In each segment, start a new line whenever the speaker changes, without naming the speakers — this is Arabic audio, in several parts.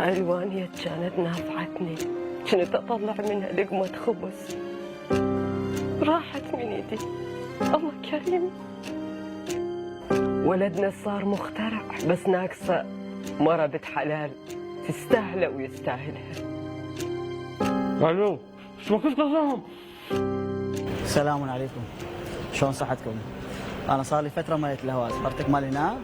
ألوانية كانت نافعتني، كنت أطلع منها لقمة خبز، راحت من إيدي. الله كريم. ولدنا صار مخترع، بس ناقصة مرة بنت حلال تستاهله ويستاهلها.
الو، شو وقت قصاهم؟
السلام عليكم، شلون صحتكم؟ أنا صار لي فترة ما جيت الهواء، صحتك مالي نام؟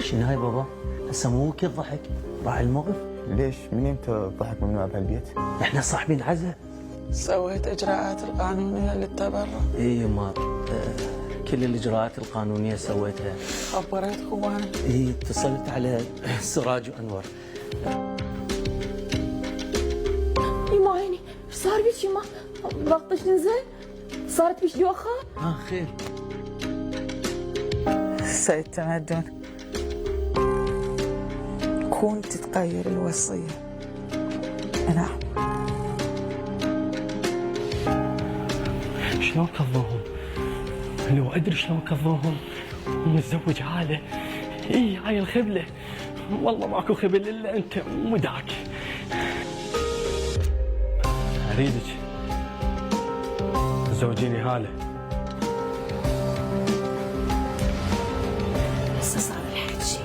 شنو هاي بابا؟ هسه مو وقت الضحك، راح الموقف.
ليش؟ من امتى الضحك ممنوع بهالبيت؟
احنا صاحبين عزا.
سويت إجراءات القانونية للتبرع؟
اي يما، كل الاجراءات القانونيه سويتها.
خبرت اخواني؟
اي اتصلت على سراج وانور.
يما عيني، ايش صار بيك يما؟ ضغطك نزل؟ صارت بيك دوخة؟
خير.
سيد تمدن، كنت تتغير الوصية. نعم.
شلون كظوهم؟ لو ادري شلون كظوهم ومتزوج عاله. اي هاي الخبله، والله ماكو خبل الا انت ومداك. اريدك تزوجيني هاله.
هسه صار الحكي.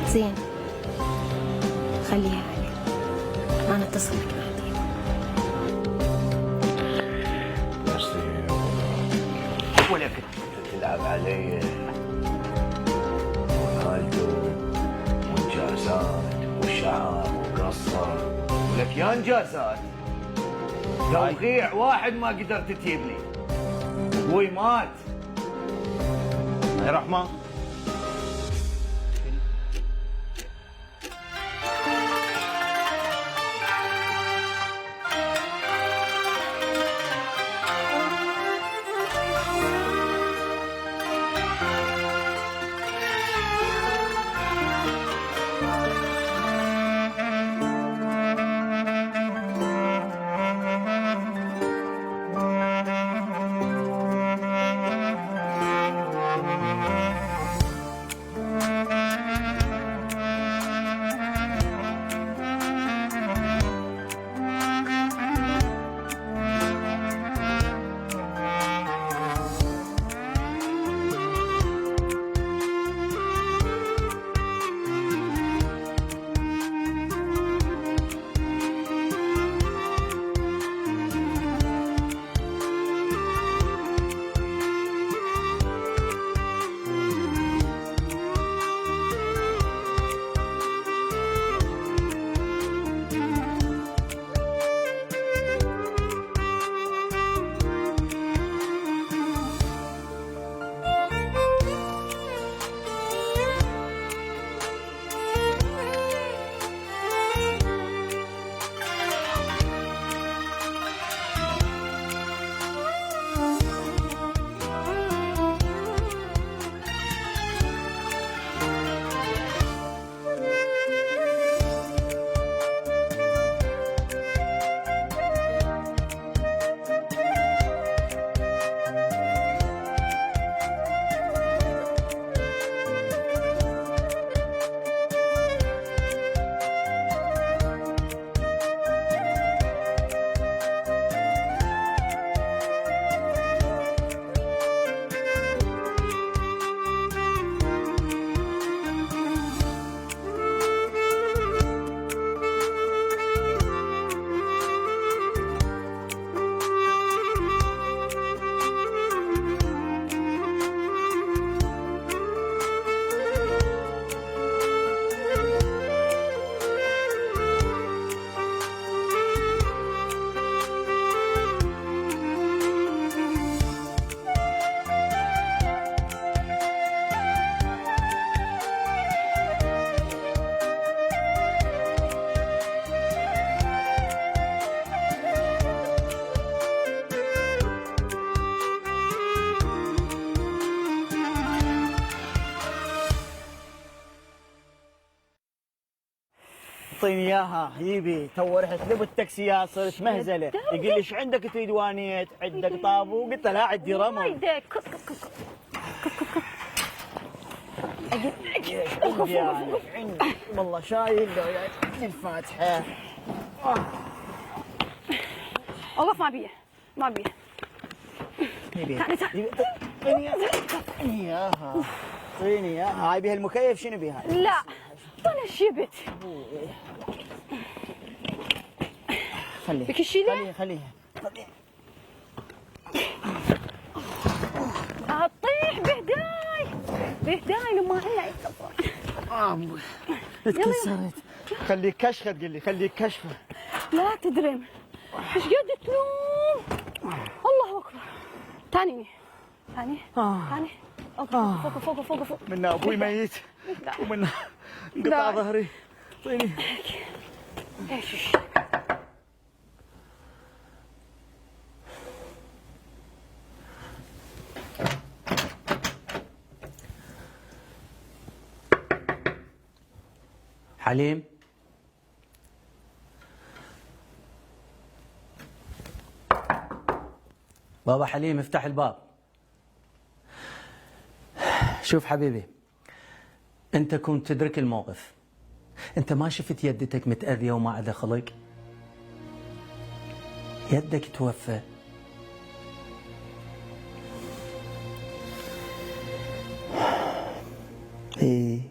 زين، خليها عليك، انا اتصل بك بعدين.
ولا كنت تلعب علي وهالدو وانجازات وشعار وقصة ولك يا انجازات. توقيع واحد ما قدرت تجيب لي، ابوي مات. يا رحمن
اعطيني اياها يبي تو رحت له بالتاكسيات صرت مهزله، يقول لي ايش عندك تريد وانيت؟ عندك طابو؟ قلت له لا عندي رمل.
وايدك
عندي يعني عندي والله شايل لو يعني الفاتحه.
اوقف ما بيه ما بيه.
يبي
تعالي تعالي.
اعطيني اياها اعطيني اياها. هاي بها المكيف شنو بها؟
لا ولا شبت.
خليها
بك الشيله؟
خليها
اطيح بهداي لما هي
تكسرت. خليك كشخه تقول لي خليك كشخه.
لا تدرم ايش قد تلوم. الله اكبر. تاني فوق
من ابوي ميت ومن انقطع ظهري. اعطيني.
ايش
حليم، بابا حليم افتح الباب. شوف حبيبي، انت كنت تدرك الموقف، انت ما شفت يدتك متأذية وما عندها خلق؟ يدك توفى. ايه،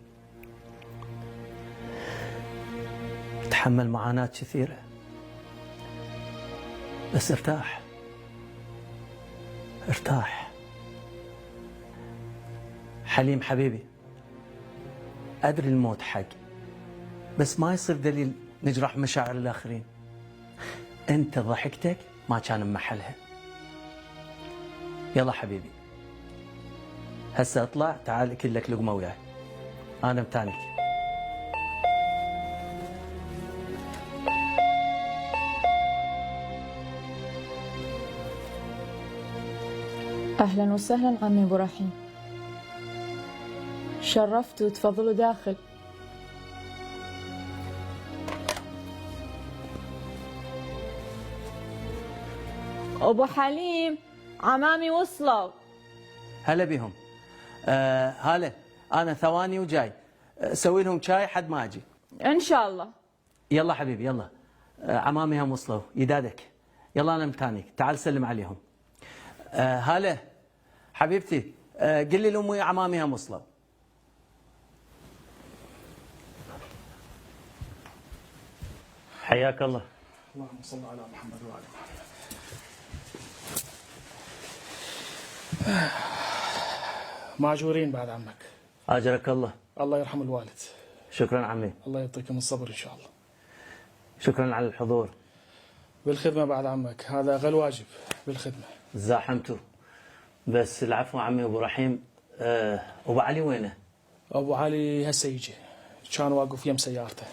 تحمل معاناة كثيرة بس ارتاح ارتاح. حليم حبيبي، أدري الموت حق، بس ما يصير دليل نجرح مشاعر الآخرين. أنت ضحكتك ما كان بمحلها. يلا حبيبي، هسه اطلع تعال اكل لك لقمة وياي، أنا متانك.
أهلا وسهلا عمي أبو رحيم، شرفتوا تفضلوا داخل. أبو حليم عمامي وصلوا.
هلا بهم. هلا، أنا ثواني وجاي. سوي لهم شاي حد ما أجي.
إن شاء الله.
يلا حبيبي يلا. عمامي هم وصلوا يدادك. يلا أنا متانك، تعال سلم عليهم. هلا حبيبتي، قل لي لأمي عمامي هم وصلوا. حياك الله.
اللهم صل على محمد وعلى محمد. معجورين بعد عمك.
أجرك الله.
الله يرحم الوالد.
شكرا عمي.
الله يعطيكم الصبر إن شاء الله.
شكرا على الحضور.
بالخدمة بعد عمك، هذا أغل واجب بالخدمة.
زاحمته بس العفو عمي أبو رحيم. أبو علي وينه؟
أبو علي هسه يجي، كان واقف يم سيارته،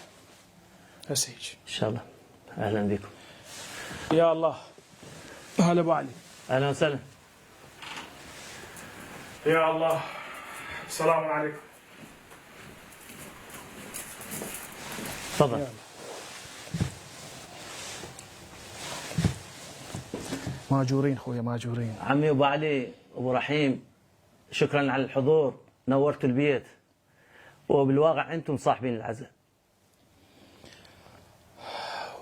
هسه يجي
إن شاء الله. أهلا بكم.
يا الله. هلا أبو علي.
أهلا وسهلا.
يا الله. السلام عليكم.
تفضل.
ماجورين خويا ماجورين.
عمي أبو علي أبو رحيم، شكرا على الحضور، نورت البيت، وبالواقع أنتم صاحبين العزاء.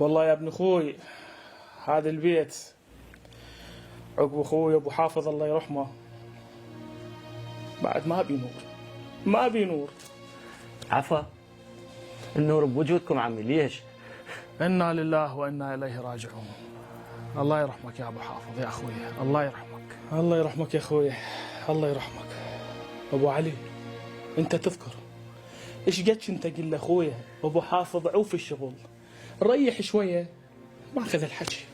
والله يا ابن اخوي، هذا البيت عقب اخوي ابو حافظ الله يرحمه بعد ما بي نور، ما بي نور.
عفا، النور بوجودكم عمي. ليش؟
انا لله وانا اليه راجعون. الله يرحمك يا ابو حافظ يا اخوي، الله يرحمك. الله يرحمك يا اخوي، الله يرحمك. ابو علي، انت تذكر ايش قد كنت اقول لاخويا ابو حافظ عوف الشغل، ريح شويه، ماخذ الحكي،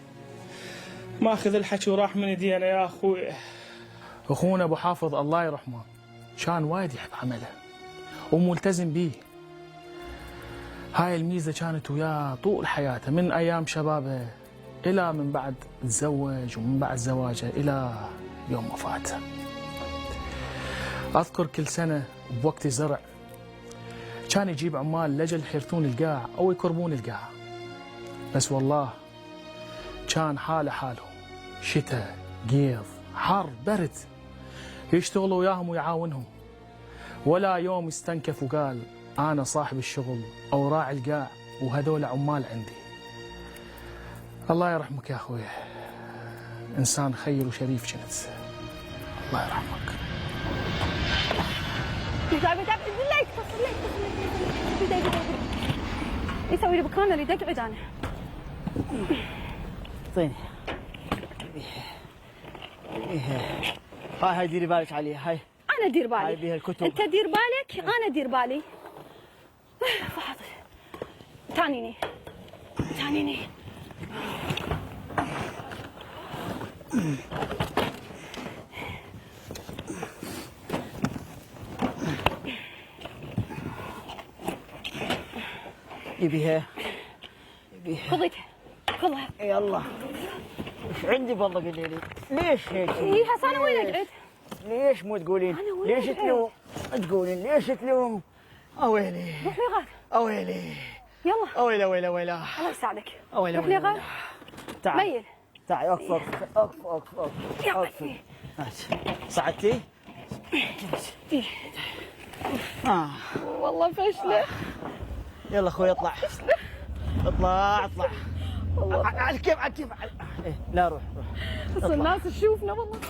ماخذ الحكي وراح من ايدينا يا اخوي. اخونا ابو حافظ الله يرحمه كان وايد يحب عمله وملتزم به. هاي الميزه كانت وياه طول حياته، من ايام شبابه الى من بعد تزوج، ومن بعد زواجه الى يوم وفاته. اذكر كل سنه بوقت الزرع كان يجيب عمال لجل يحرثون القاع أو يكرمون القاع. بس والله كان حاله حالهم، شتاء قيض حر برد، يشتغل وياهم ويعاونهم، ولا يوم استنكف وقال أنا صاحب الشغل أو راعي القاع وهذول عمال عندي. الله يرحمك يا أخوي، إنسان خير وشريف كنت. الله يرحمك.
يسوي لي بكانه اللي تقعد انا.
اعطيني. هاي ديري بالك عليها. هاي
انا ادير بالي.
هاي بيها الكتب.
انت دير بالك، انا ادير بالي. فحاضر. تعنيني.
يبيها.
خذها.
يلا. ايش عندي بالله قولي لي؟ ليش هيك؟
اي هسه انا وين اقعد؟
ليش مو تقولين؟
أنا وين
ليش
أقعد؟
تلوم؟ تقولين ليش تلوم؟ اويلي
روح لي غار.
اويلي
يلا.
اويلا ويلا ويلا
الله يساعدك.
اويلا
روح لي
ويلا
غار.
تعال
ميل.
تعال اقف
يلا.
صعدتي؟
والله فاشله.
يلا اخوي اطلع اطلع على الكيف إيه لا روح
بس الناس تشوفنا والله.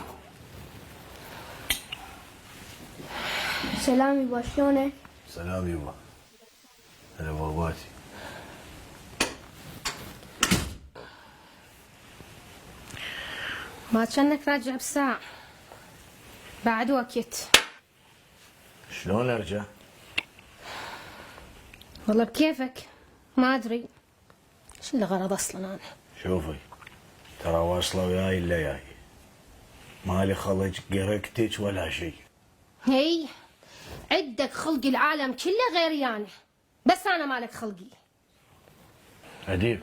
سلام يبا، شلونك؟
سلام يبا. هلا باباتي.
ما كانك راجع بساعة بعد وقت.
شلون ارجع؟
والله بكيفك، ما ادري شو اللي غرض اصلا انا.
شوفي ترى واصله وياي الا ياي، مالي خلق قرقتك ولا شيء.
هي عندك خلق العالم كله غيري انا، بس انا مالك خلقي.
اديب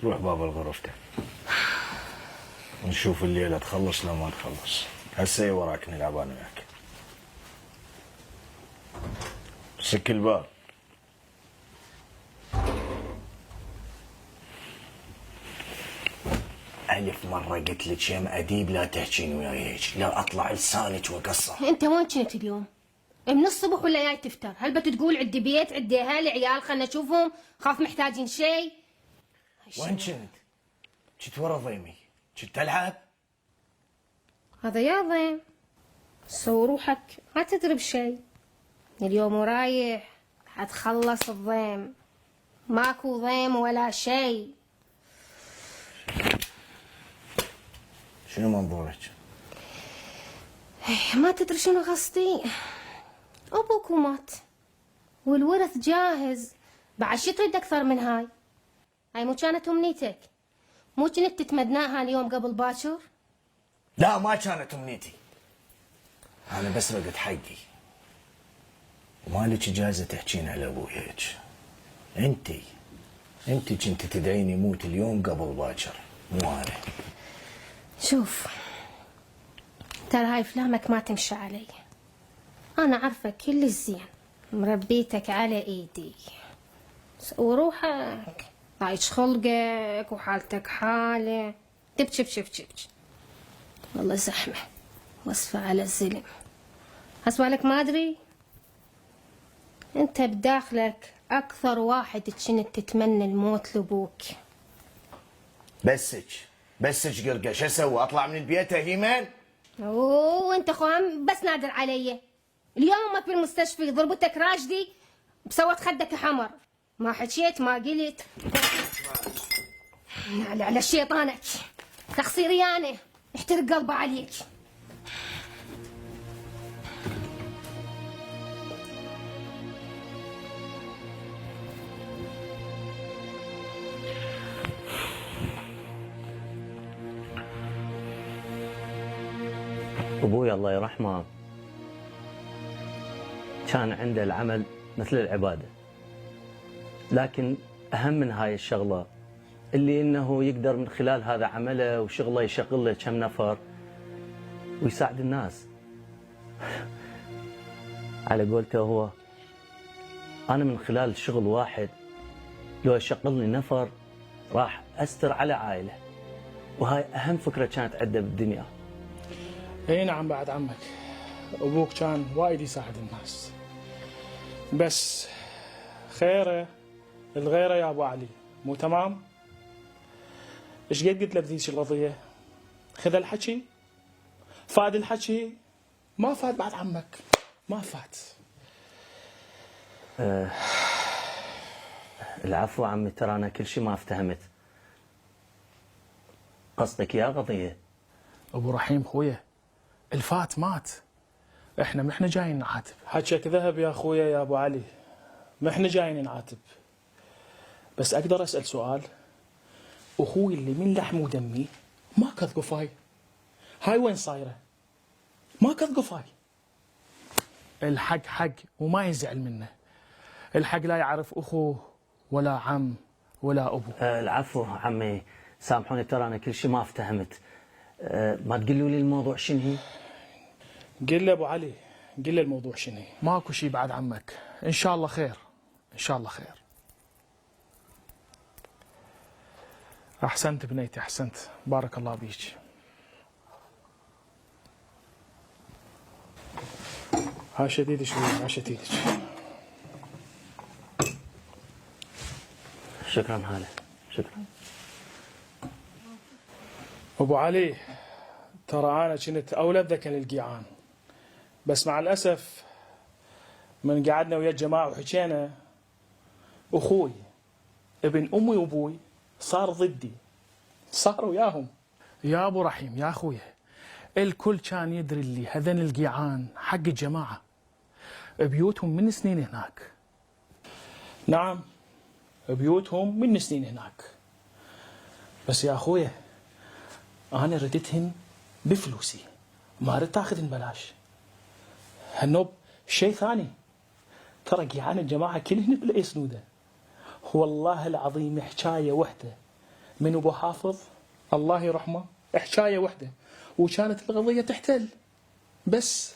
روح باب الغرفة نشوف الليلة تخلص لو ما تخلص. هسه وراك نلعب انا وياك. سك الباب. ألف مرة قلت لك يا أديب لا تحكين وياي هيك، لا أطلع لسانك وأقصر.
انت وين كنت اليوم؟ من الصبح ولا جاي تفتر؟ هل بتقول عندي بيت عندي اهل عيال خلنا نشوفهم، خاف محتاجين شيء؟
وين كنت؟ كنت ورا ضيمي، كنت ألعب.
هذا يا ضيم، سو روحك ما تدري بشيء. اليوم ورايح حتخلص الضيم، ماكو ضيم ولا شيء.
شنو منظورك؟
ما تدري شنو قصدي؟ ابوك مات والورث جاهز، بعد شو تريد اكثر من هاي؟ هاي مو كانت امنيتك؟ مو كنت تتمناها اليوم قبل باكر؟
لا ما كانت أمنيتي، أنا بس ردت حقي. ومالك إجازة تحكين على أبوي هيك. أنت كنت تدعيني يموت اليوم قبل باكر، مو أنا.
شوف ترى هاي افلامك ما تمشي علي، انا عارفه كل زين، مربيتك على ايدي. وروحك ضايج خلقك وحالتك حاله، تبكي بكي بكي بكي. والله زحمه واسفه على الزلم. اسوالك ما ادري، انت بداخلك اكثر واحد كنت تتمنى الموت لابوك.
بسك قرقه، شو اسوي؟ اطلع من البيت هيمن؟
اوه انت خوام بس نادر علي. اليوم امك بالمستشفى ضربتك راجدي بسوت خدك حمر، ما حكيت ما قلت. على شيطانك تقصيري انا، احترق قلبه عليك.
أبوي الله يرحمه كان عنده العمل مثل العبادة، لكن أهم من هاي الشغلة اللي إنه يقدر من خلال هذا عمله وشغله يشغل له كم نفر ويساعد الناس. على قولته هو أنا من خلال شغل واحد لو أشغلني نفر راح أستر على عائلة، وهاي أهم فكرة كانت عنده بالدنيا.
اي نعم بعد عمك، ابوك كان وايد يساعد الناس، بس خيره الغيره يا ابو علي، مو تمام؟ ايش قد قلت له بذيك القضيه؟ خذ الحكي، فاد الحكي، ما فاد بعد عمك، ما فاد.
العفو عمي، ترى أنا كل شيء ما افتهمت. قصدك يا قضية؟
ابو رحيم خويا، الفات مات، احنا ما احنا جايين نعاتب. حكيك ذهب يا خويا يا ابو علي، ما احنا جايين نعاتب، بس اقدر اسال سؤال؟ اخوي اللي من لحم ودمي ما كذ قفاي، هاي وين صايره؟ ما كذ قفاي. الحق حق وما يزعل منه، الحق لا يعرف اخوه ولا عم ولا ابو.
العفو عمي، سامحوني ترى أنا كل شيء ما افتهمت. ما تقولوا لي الموضوع شنو هي؟
قل له ابو علي، قل له الموضوع شنو؟ ماكو شيء بعد عمك، ان شاء الله خير، ان شاء الله خير. احسنت بنيتي، احسنت، بارك الله بيك. ها شديد شوي، ها شديد.
شكرا هلا، شكرا.
ابو علي، ترى انا كنت اولد ذكن القيعان، بس مع الاسف من قعدنا ويا الجماعه وحكينا، اخوي ابن امي وابوي صار ضدي، صار وياهم. يا ابو رحيم يا اخويا، الكل كان يدري اللي هذن القيعان حق الجماعه، بيوتهم من سنين هناك. نعم بيوتهم من سنين هناك، بس يا اخويا انا ردتهن بفلوسي، ما ردت اخذهن بلاش. هالنوب شيء ثاني، ترى قيعان الجماعه كلهن بالاسنوده، والله العظيم حكايه وحده من ابو حافظ الله يرحمه، حكايه وحده وكانت القضيه تحتل، بس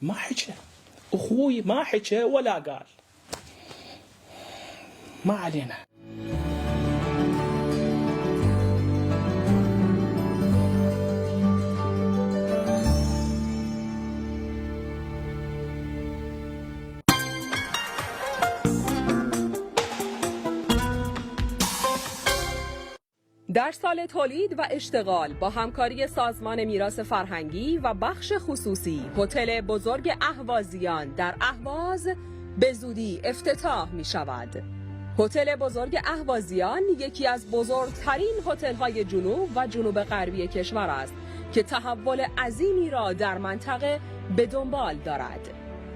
ما حكى اخوي، ما حكى ولا قال. ما علينا.
در سال تولید و اشتغال با همکاری سازمان میراث فرهنگی و بخش خصوصی، هتل بزرگ اهوازیان در اهواز به زودی افتتاح می شود. هتل بزرگ اهوازیان یکی از بزرگترین هتل‌های جنوب و جنوب غربی کشور است که تحول عظیمی را در منطقه به دنبال دارد.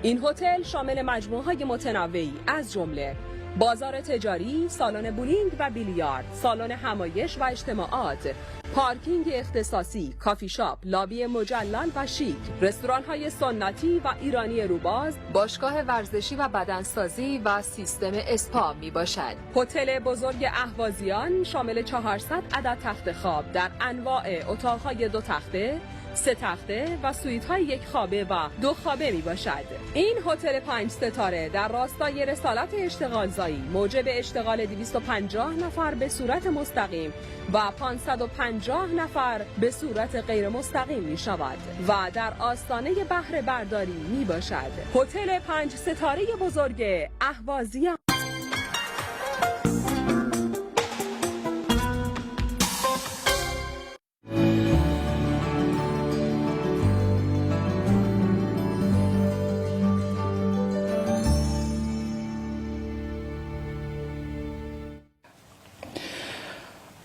این هتل شامل مجموعه‌های متنوعی از جمله بازار تجاری، سالن بولینگ و بیلیارد، سالن همایش و اجتماعات، پارکینگ اختصاصی، کافی شاپ، لابی مجلل و شیک، رستوران‌های سنتی و ایرانی روباز، باشگاه ورزشی و بدنسازی و سیستم اسپا می باشد. هتل بزرگ اهوازیان شامل 400 عدد تخت خواب در انواع اتاق‌های 2 تخته، 3 تخته و سویت‌های 1 خوابه و 2 خوابه می باشد. این هتل 5 ستاره در راستای رسالت اشتغال زایی موجب اشتغال 250 نفر به صورت مستقیم و 550 نفر به صورت غیر مستقیم می شود و در آستانه بهره برداری می باشد. هتل 5 ستاره بزرگ اهوازیان.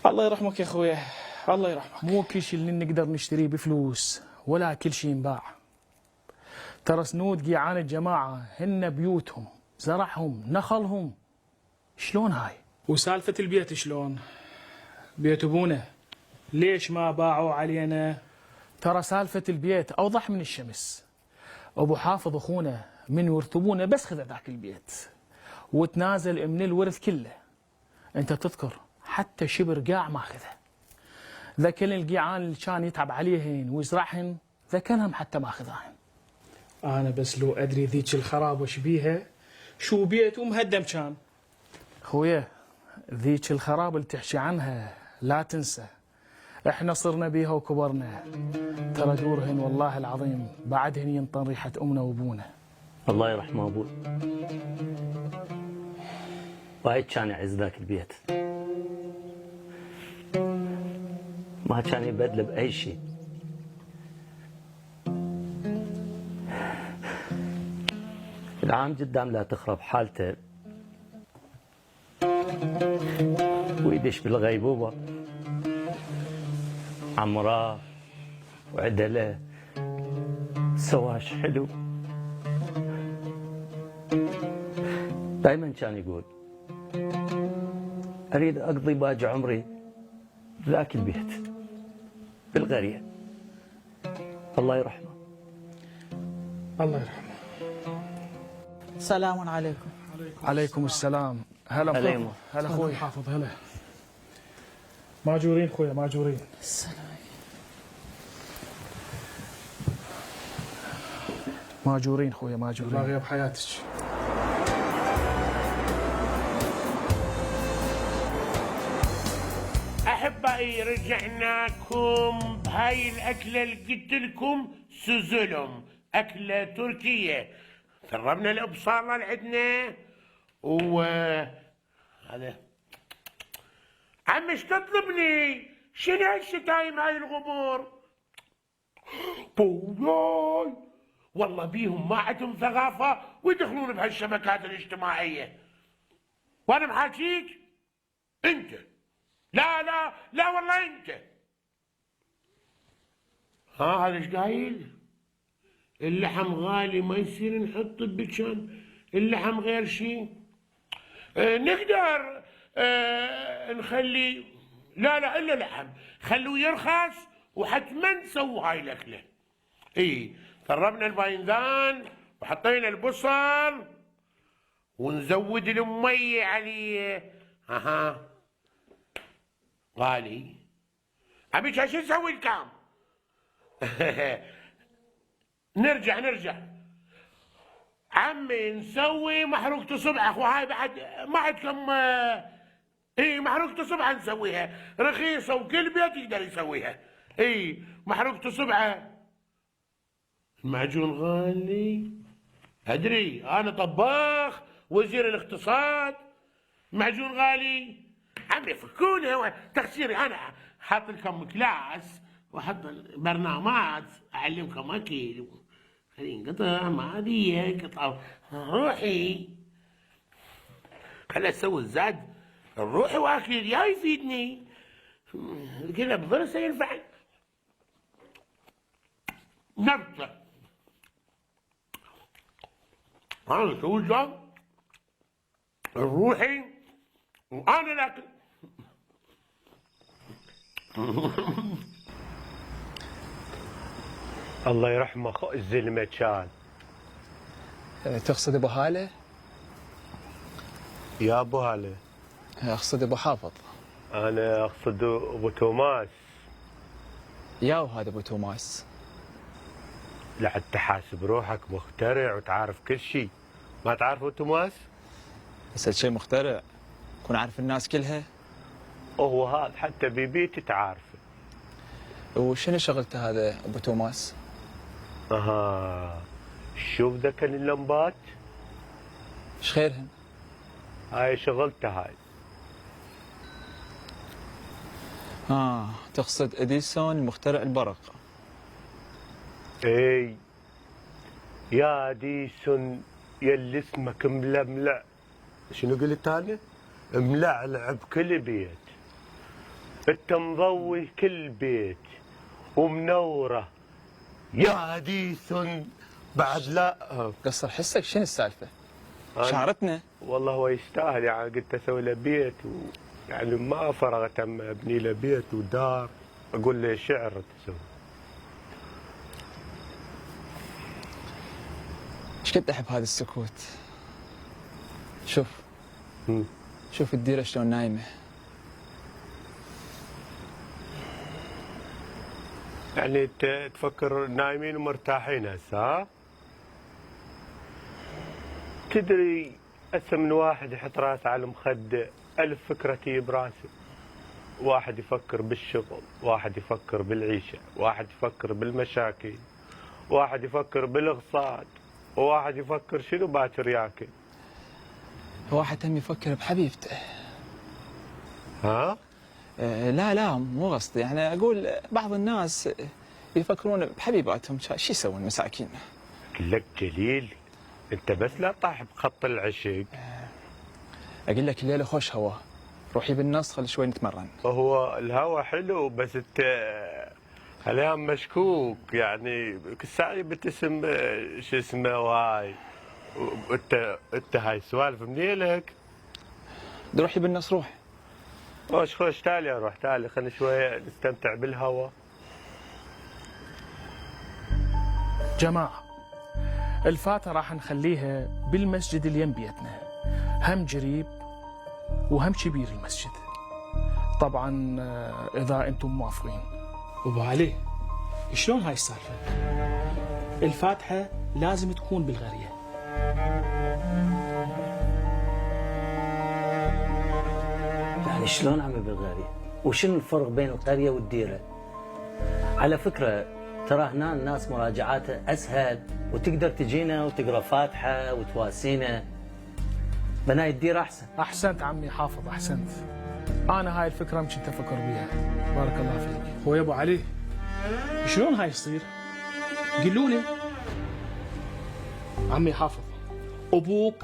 الله يرحمك يا اخويا، الله يرحمك. مو كل شيء اللي نقدر نشتريه بفلوس ولا كل شيء ينباع. ترى سنود قيعان الجماعه هن بيوتهم، زرعهم، نخلهم. شلون هاي؟ وسالفه البيت شلون؟ بيت ابونا ليش ما باعوا علينا؟ ترى سالفه البيت اوضح من الشمس. ابو حافظ اخونا من يرتبونه بس خذ ذاك البيت وتنازل من الورث كله. انت تذكر حتى شبر قاع ما اخذه. ذكن القيعان اللي كان يتعب عليهن ويزرعهن ذكنهم حتى ما اخذاهن. انا بس لو ادري ذيك الخراب وش بيها شو بيت ومهدم كان. خويا ذيك الخراب اللي تحكي عنها لا تنسى، احنا صرنا بيها وكبرنا، ترى دورهن والله العظيم بعدهن ينطن ريحة امنا وابونا.
الله يرحمه ابوي. وايد كان يعز ذاك البيت، ما كان يبدله باي شيء. العام قدام لا تخرب حالته ويدش بالغيبوبة، عمراه وعدله سواش حلو. دائما كان يقول أريد أقضي باقي عمري بذاك البيت بالقرية. الله يرحمه.
الله يرحمه.
سلام عليكم.
عليكم السلام. هلا
هلا
هلا اخوي حافظ. هلا ماجورين خويا ماجورين.
السلام.
ماجورين خويا ماجورين. الله يغيب حياتك.
أحبائي رجعناكم بهاي الأكلة اللي قلت لكم سوزلم، أكلة تركية. ثربنا الأبصالة اللي عندنا هذا عم ايش تطلبني؟ شنو هالشتايم هاي الغبور؟ بوياي والله بيهم ما عندهم ثقافة ويدخلون بهالشبكات الاجتماعية. وأنا محاكيك أنت. لا لا لا والله أنت. هذا ايش قايل؟ اللحم غالي ما يصير نحط بكم، اللحم غير شيء. نقدر نخلي لا الا لحم، خلوه يرخص وحتما نسوي هاي الاكله. اي ثربنا الباينذان وحطينا البصل ونزود المية عليه. اها غالي. ابيك شو نسوي الكام؟ نرجع عمي نسوي محروقة صبعك، وهاي بعد ما عندكم اي محروقة صبعة نسويها رخيصة وكل بيت يقدر يسويها. اي محروقة صبعة. المعجون غالي ادري، انا طباخ وزير الاقتصاد. معجون غالي عمي فكونه تخسيري. انا حاط لكم كلاس واحط برنامج اعلمكم اكل. خليني قطع ما هذه قطع روحي. خلي اسوي الزاد الروحي واكل يا يفيدني كذا بضرسه ينفع. نبته انا اسوي الزاد الروحي وانا الاكل.
الله يرحمه الزلمه كان.
تقصد ابو هاله؟
يا ابو هاله.
اقصد ابو حافظ.
انا اقصد ابو توماس.
ياو هذا ابو توماس.
لحد تحاسب روحك مخترع وتعرف كل شيء. ما تعرف ابو توماس؟
بس هالشيء مخترع كون عارف الناس كلها.
وهو هذا حتى ببيتي تعارفه.
وشنو شغلته هذا ابو توماس؟
شوف ذاك اللمبات.
ايش خيرهن؟
هاي شغلته هاي.
تقصد اديسون مخترع البرق.
اي يا اديسون يلي اسمك ململع. شنو قلت انا؟ ملعلع بكل بيت. انت مضوي كل بيت ومنوره يا اديسون بعد. لا
قصر حسك شنو السالفه؟ شعرتنا.
والله هو يستاهل يعني. قلت اسوي له بيت يعني ما فرغت اما ابني له بيت ودار. اقول له شعر تسوي.
ايش قد احب هذا السكوت. شوف الديره شلون نايمه.
يعني تفكر نايمين ومرتاحين هسه. ها؟ تدري هسه من واحد يحط راسه على المخدة 1000 فكرة تجي براسه. واحد يفكر بالشغل، واحد يفكر بالعيشة، واحد يفكر بالمشاكل، واحد يفكر بالاقتصاد، وواحد يفكر شنو باكر ياكل.
واحد هم يفكر بحبيبته.
ها؟
لا مو قصدي، يعني اقول بعض الناس يفكرون بحبيباتهم، شو يسوون مساكين؟
لك جليل انت بس لا طاح بخط العشق.
اقول لك الليله خوش هوا، روحي بالنص خلي شوي نتمرن.
هو الهوا حلو بس انت الايام مشكوك، يعني كل ساعه بتسم شو اسمه وهاي، انت هاي سوالف منيلك.
روحي بالنص روح.
خوش تالي اروح، تالي خلينا شويه نستمتع بالهوا.
جماعة الفاتحة راح نخليها بالمسجد اللي يم بيتنا، هم جريب وهم كبير المسجد، طبعا إذا أنتم موافقين.
أبو علي شلون هاي السالفة؟ الفاتحة لازم تكون بالغرية.
يعني شلون عمي بالغرية؟ وشنو الفرق بين القرية والديرة؟ على فكرة ترى هنا الناس مراجعاتها أسهل، وتقدر تجينا وتقرأ فاتحة وتواسينا. بناي الديرة أحسن.
أحسنت عمي حافظ، أحسنت. أنا هاي الفكرة مش أفكر بيها. بارك الله فيك.
هو يا أبو علي شلون هاي يصير؟ قلوا لي. عمي حافظ، أبوك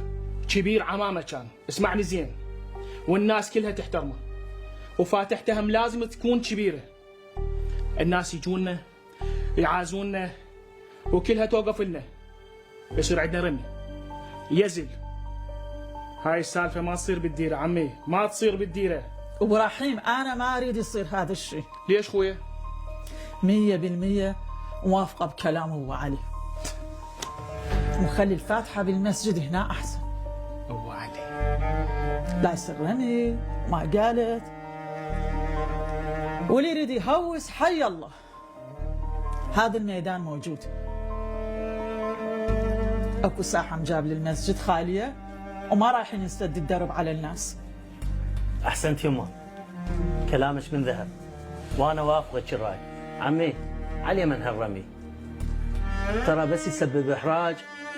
كبير عمامة كان، اسمعني زين، والناس كلها تحترمه، وفاتحته هم لازم تكون كبيرة. الناس يجونا يعازونا وكلها توقف لنا، يصير عندنا رمي يزل. هاي السالفة ما تصير بالديرة عمي، ما تصير بالديرة.
أبو رحيم أنا ما أريد يصير هذا الشيء.
ليش خويا؟
100% موافقة بكلام أبو علي، وخلي الفاتحة بالمسجد هنا أحسن.
أبو علي
لا يصير رمي ما قالت، واللي يريد يهوس حي الله، هذا الميدان موجود. اكو ساحة مجاب للمسجد خالية، وما رايحين نسد الدرب على الناس.
أحسنت يمه، كلامك من ذهب، وأنا وافقك الرأي. عمي علي من هالرمي، ترى بس يسبب إحراج،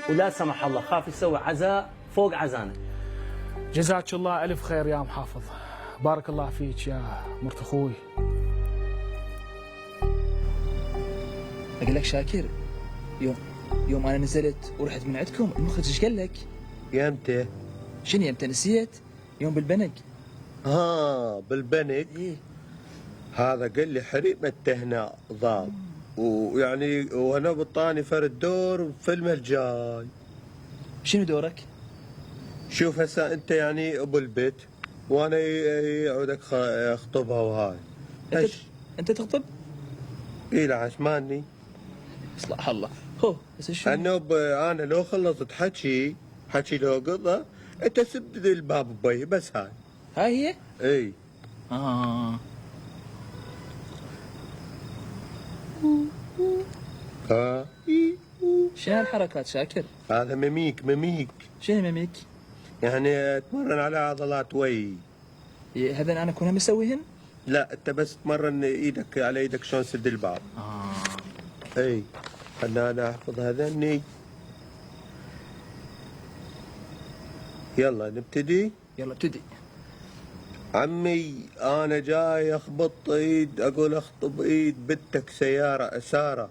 ولا سمح الله خاف يسوي عزاء فوق عزانه.
جزاك الله ألف خير يا محافظ، بارك الله فيك يا مرت أخوي.
اقول لك شاكر، يوم انا نزلت ورحت من عندكم المخرج ايش قال لك؟
يمتى؟
شنو يمتى نسيت؟ يوم بالبنك.
بالبنك؟
إيه؟
هذا قال لي حريمة هنا ضاب، ويعني وانا بطاني فرد دور بفيلمه الجاي.
شنو دورك؟
شوف هسه انت يعني ابو البيت، وانا يعودك اخطبها وهاي.
انت تخطب؟
اي لا عشماني.
اصلح الله. هو بس شو؟
النوب انا لو خلصت حكي لو قضى، انت سد الباب بي بس هاي.
هاي هي؟
اي.
شنو هالحركات شاكر؟
هذا مميك.
شنو مميك؟
يعني اتمرن على عضلات وي.
هذا انا كونها مسويهن؟
لا انت بس تمرن ايدك على ايدك شلون تسد الباب. اي خلنا انا احفظ هذني. يلا نبتدي.
يلا ابتدي.
عمي انا جاي اخبط ايد، اقول اخطب ايد بنتك سياره اساره،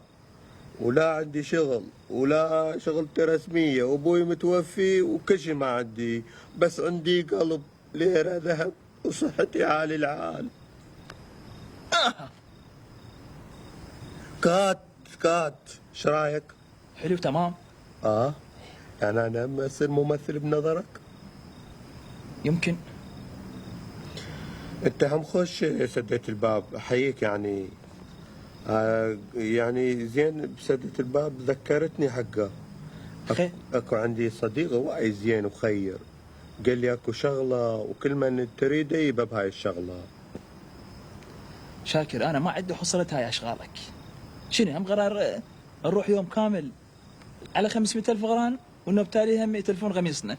ولا عندي شغل ولا شغلتي رسميه، وابوي متوفي وكل شيء ما عندي، بس عندي قلب ليره ذهب وصحتي عالي العال. كات ايش رايك؟
حلو تمام.
يعني انا اصير ممثل بنظرك؟
يمكن.
انت هم خوش سديت الباب، احييك يعني. يعني زين بسدة الباب ذكرتني حقه. اكو عندي صديق وايد زين وخير، قال لي اكو شغله وكل من تريده يبى بهاي الشغله.
شاكر انا ما عندي حصلة هاي اشغالك. شنو هم قرار نروح يوم كامل على 500,000 غران، وانه بتالي هم يتلفون قميصنا.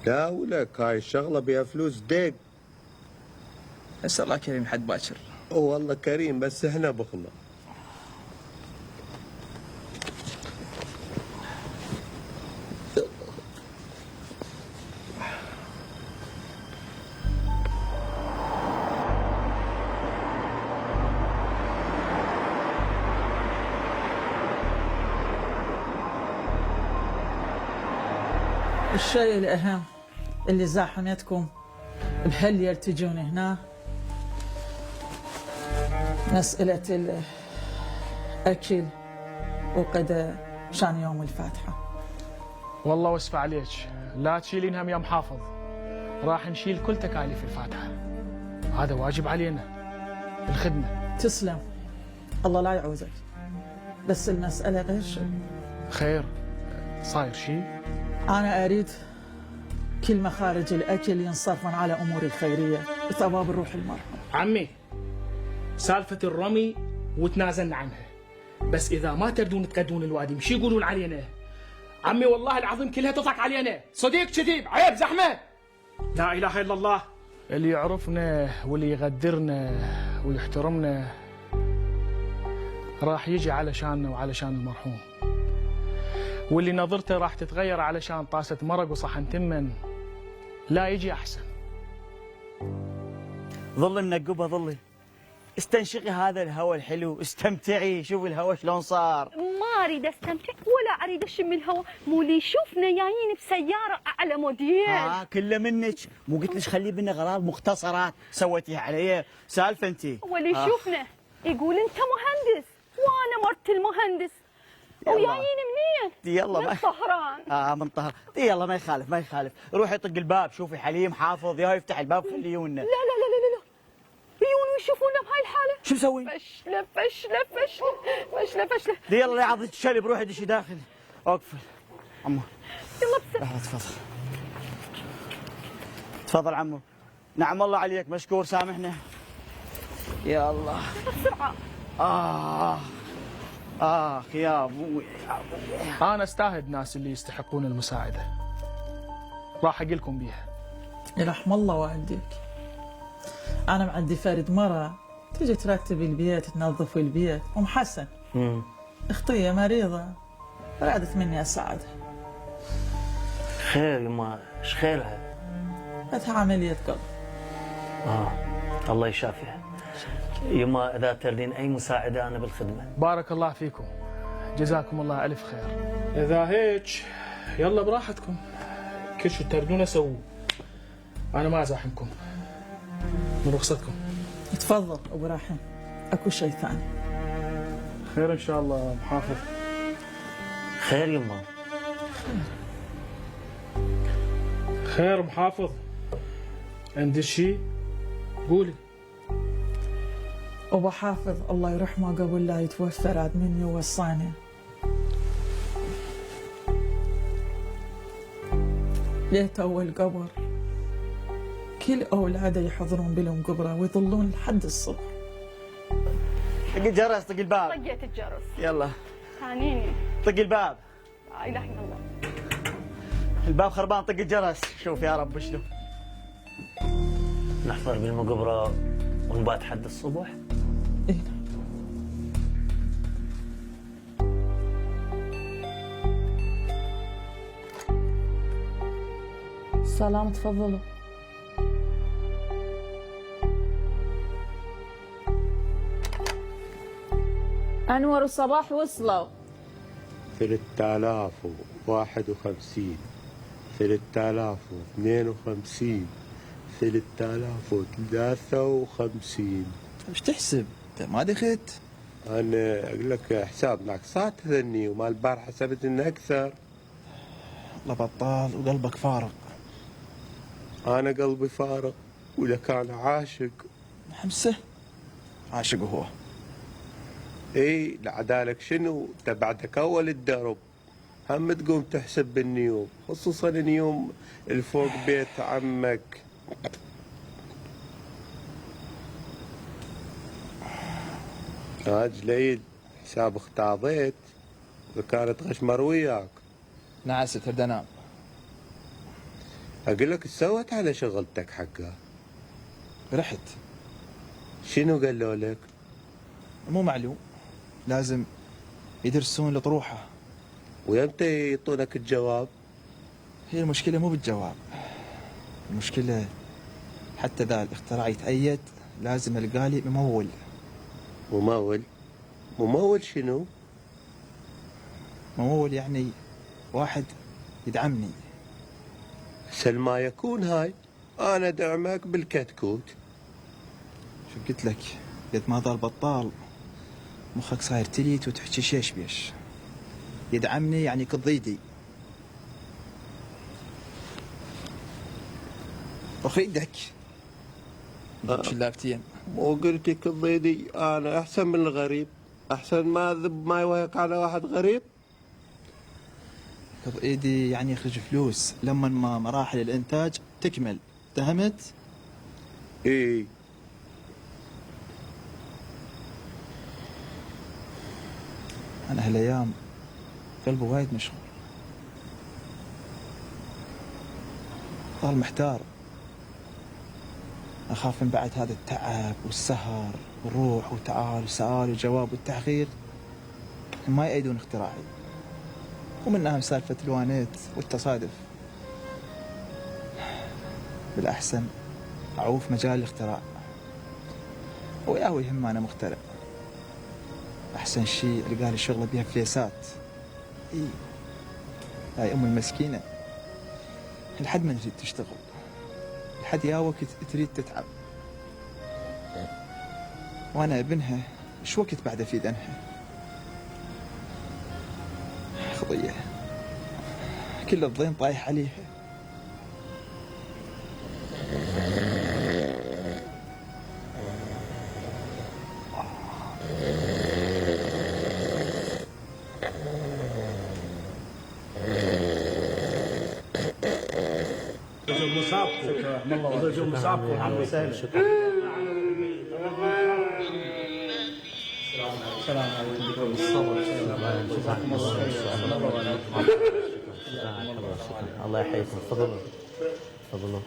لا ولك هاي الشغلة بيها فلوس دق.
بس الله كريم حد باكر.
والله كريم بس احنا بخنا.
الشيء الأهم اللي زاحمتكم بهالليل تجون هنا مسألة الأكل وقد شان يوم الفاتحة.
والله واسفة عليك، لا تشيلين هم يا محافظ، راح نشيل كل تكاليف الفاتحة، هذا واجب علينا الخدمة.
تسلم، الله لا يعوزك، بس المسألة غير شيء.
خير، صاير شيء؟
أنا أريد كل مخارج الأكل ينصرفن على أمور الخيرية بثواب الروح المرحوم.
عمي، سالفة الرمي وتنازلنا عنها، بس إذا ما تردون تقدون الوادي شو يقولون علينا؟ عمي والله العظيم كلها تضحك علينا، صديق كذيب، عيب زحمة. لا إله إلا الله. اللي يعرفنا واللي يقدرنا ويحترمنا راح يجي علشاننا وعلشان المرحوم، واللي نظرته راح تتغير علشان طاسة مرق وصحن تمن لا يجي أحسن.
ظل منقبه ظلي، استنشقي هذا الهواء الحلو، استمتعي، شوفي الهواء شلون صار.
ما اريد استمتع ولا اريد اشم الهواء، مو اللي يشوفنا جايين بسياره اعلى موديل.
كله منك، مو قلت لك خلي بينا غراض مختصرات سويتيها علي، سالفه انت.
واللي يشوفنا يقول انت مهندس وانا مرت المهندس، وجايين منين؟
يلا
من طهران.
من طهران، يلا ما يخالف ما يخالف، روحي طق الباب شوفي حليم حافظ يا يفتح الباب خليونا.
لا لا لا لا لا يجون ويشوفونا بهاي الحاله.
شو مسوي؟
فشله فشله فشله فشله فشله.
يلا لا يعضك الشلب، روحي دشي داخل. اقفل عمو.
يلا بسرعه.
تفضل تفضل عمو. نعم الله عليك، مشكور سامحنا. يا الله
بسرعه.
يا ابوي يا ابوي.
أنا استاهد ناس اللي يستحقون المساعدة، راح أقول لكم بيها.
يرحم الله والديك. أنا معدي فرد مرة تجي ترتب البيت تنظف البيت، أم حسن اختي مريضة رادت مني أساعدها.
خير يما، ايش خيرها؟
بدها عملية قلب.
الله يشافيها. يما إذا تردين أي مساعدة أنا بالخدمة.
بارك الله فيكم، جزاكم الله ألف خير. إذا هيك يلا براحتكم، كل شو تردون أسووه، أنا ما أزاحمكم، من رخصتكم.
تفضل أبو راحم، أكو شيء ثاني.
خير إن شاء الله محافظ.
خير يما.
خير محافظ، عندي شيء قولي.
أبو حافظ الله يرحمه قبل لا يتوفى راد مني ووصاني ليت أول قبر كل أولاده يحضرون بلهم قبره ويظلون لحد الصبح.
طق الجرس، طق الباب.
طقيت الجرس.
يلا
ثانيني.
طق الباب.
لا اله الا الله.
الباب خربان، طق الجرس. شوف يا رب شلون
نحضر بالمقبرة ونبات حد الصبح.
إيه. سلام، تفضلوا.
أنور وصباح وصلوا.
3051 3052 3053.
ايش تحسب؟ انت ما دخلت؟
انا اقول لك حساب ناقصات هذني، ومال البارحه حسبت انه اكثر.
والله بطال وقلبك فارغ.
انا قلبي فارغ، واذا كان عاشق.
حمسه عاشق هو.
اي لعدالك شنو؟ انت بعدك اول الدرب، هم تقوم تحسب بالنيوم، خصوصا النيوم الفوق بيت عمك. جليل حساب اختاضيت وكانت غشمر وياك.
نعست ترد انام.
اقول لك سوت على شغلتك حقها؟
رحت.
شنو قالوا لك؟
مو معلوم، لازم يدرسون لطروحه.
ويمتى يعطونك الجواب؟
هي المشكلة مو بالجواب، المشكلة حتى ذا الاختراع يتأيد لازم القالي ممول.
ممول؟ ممول شنو؟
ممول يعني واحد يدعمني.
سل ما يكون هاي، انا ادعمك بالكتكوت.
شو قلت لك؟ قد ما ضل بطال مخك صاير تليت وتحكي شيش بيش. يدعمني يعني كضيدي. اخيدك شلافتين.
مو قلت كضيدي؟ انا احسن من الغريب، احسن ما ذب ما يوهق على واحد غريب.
ايدي يعني يخرج فلوس لما ما مراحل الانتاج تكمل، فهمت؟
اي.
انا هالايام قلبي وايد مشغول، ضل محتار. اخاف من بعد هذا التعب والسهر والروح وتعال وسؤال وجواب والتحقيق ما يأيدون اختراعي، ومن أهم سالفة الوانيت والتصادف. بالأحسن أعوف مجال الاختراع وياهو يهم أنا مخترع. أحسن شيء ألقى لي شغلة بيها فليسات. إي هاي أم المسكينة لحد ما تريد تشتغل، لحد يا وقت تريد تتعب، وأنا ابنها شو وقت بعد أفيد عنها. خضية كل الضيم طايح عليها.
رجل مسابقكم عم وسهلا.
السلام عليكم.
الله يحييكم. تفضلوا تفضلوا.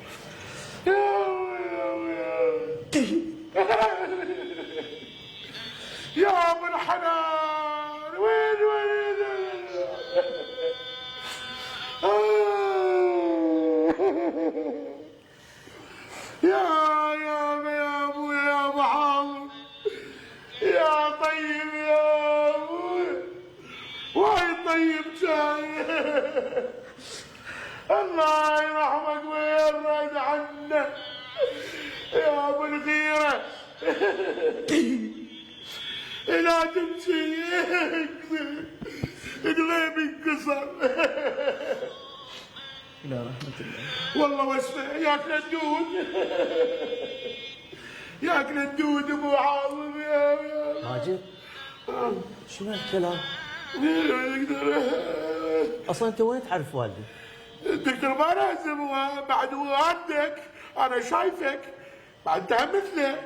يا ابو الحنان وين يا ابو يا ابو حافظ يا طيب يا ابو وايد طيب جاي. الله يرحمك وين راد عنا يا ابو الغيره. لا تمشي قلبي انكسر.
لا رحمة الله.
والله واسمع ياكل الدود ياكل الدود ابو عاظم يا
ماجد شنو هالكلام؟ اصلا انت وين تعرف والدي؟
الدكتور ما لازم بعد والدك انا شايفك بعد انت مثله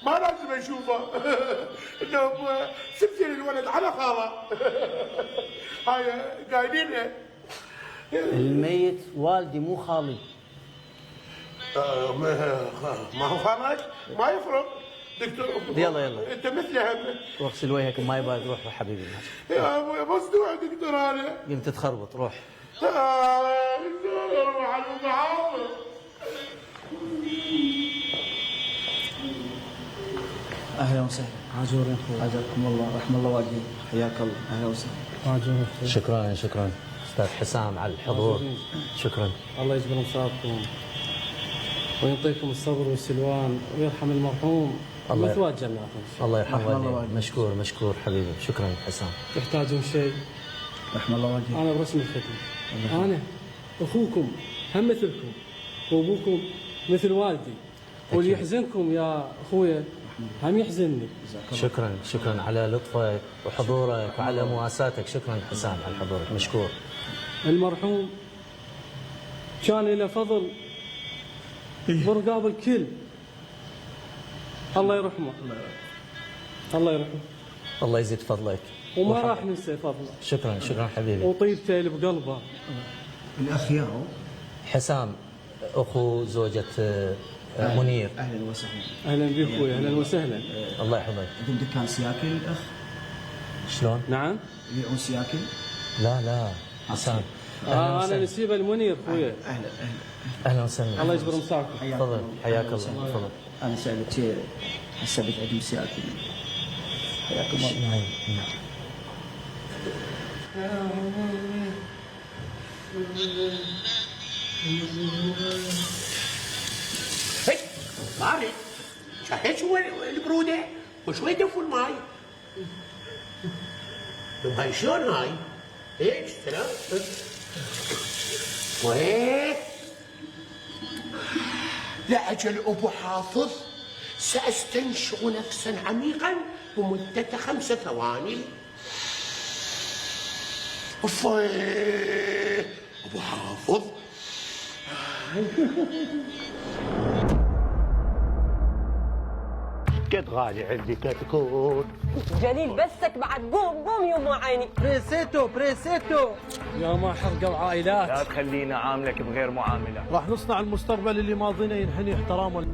ما لازم اشوفه. انه سلسل الولد على خاله. هاي قايلينها.
الميت والدي مو خالي.
ما هو خالك ما يفرق دكتور.
يلا
انت مثله.
واغسل وجهك ما يبغى تروح حبيبي.
يا ابوي مصدوع دكتور انا.
قمت تخربط روح.
روح على المعاون.
اهلا وسهلا. عاجورين اخوي. عاجركم الله، رحم الله والديك. حياك الله. اهلا وسهلا. عاجورين اخوي.
شكرا استاذ حسام على الحضور. شكرا.
الله يجبر مصابكم ويعطيكم الصبر والسلوان ويرحم المرحوم ومثوى جناته.
الله يرحم والديك. مشكور حبيبي. شكرا حسام.
تحتاجون شيء
رحم الله والديك.
انا برسم الخدمه. انا اخوكم هم مثلكم وابوكم مثل والدي، واللي يحزنكم يا اخويا هم يحزنني.
شكرا على لطفك وحضورك وعلى مواساتك. شكرا حسام على حضورك. مشكور.
المرحوم كان له فضل برقاب الكل. الله يرحمه. الله يرحمه.
الله يزيد فضلك
وما راح ننسى فضله.
شكرا حبيبي.
وطيبته اللي بقلبه.
الاخ ياهو
حسام اخو زوجة منير.
اهلا وسهلا.
اهلا بك اخوي، اهلا وسهلا.
الله يحفظك.
عندهم دكان سياكل الاخ؟
شلون؟
نعم؟
يبيعون سياكل؟
لا حسان.
انا نسيب المنير اخويا.
اهلا وسهلا.
الله يجبر مساكم.
تفضل حياك الله. تفضل.
انا سالت حسبت عندهم سياكل. حياكم الله.
هي بارد. شايف شو البروده وشوي دفوا الماي. هاي شلون هاي؟ هيك سلام. وين؟ لأجل أبو حافظ سأستنشق نفسا عميقا بمدة 5 ثواني. أبو حافظ. قد غالي عندي كتكوت.
جليل بسك بعد قوم يا ام عيني.
بريسيتو
يا ما حرقوا عائلات.
لا تخلينا عاملك بغير معامله.
راح نصنع المستقبل اللي ماضينا ينحني احترامه.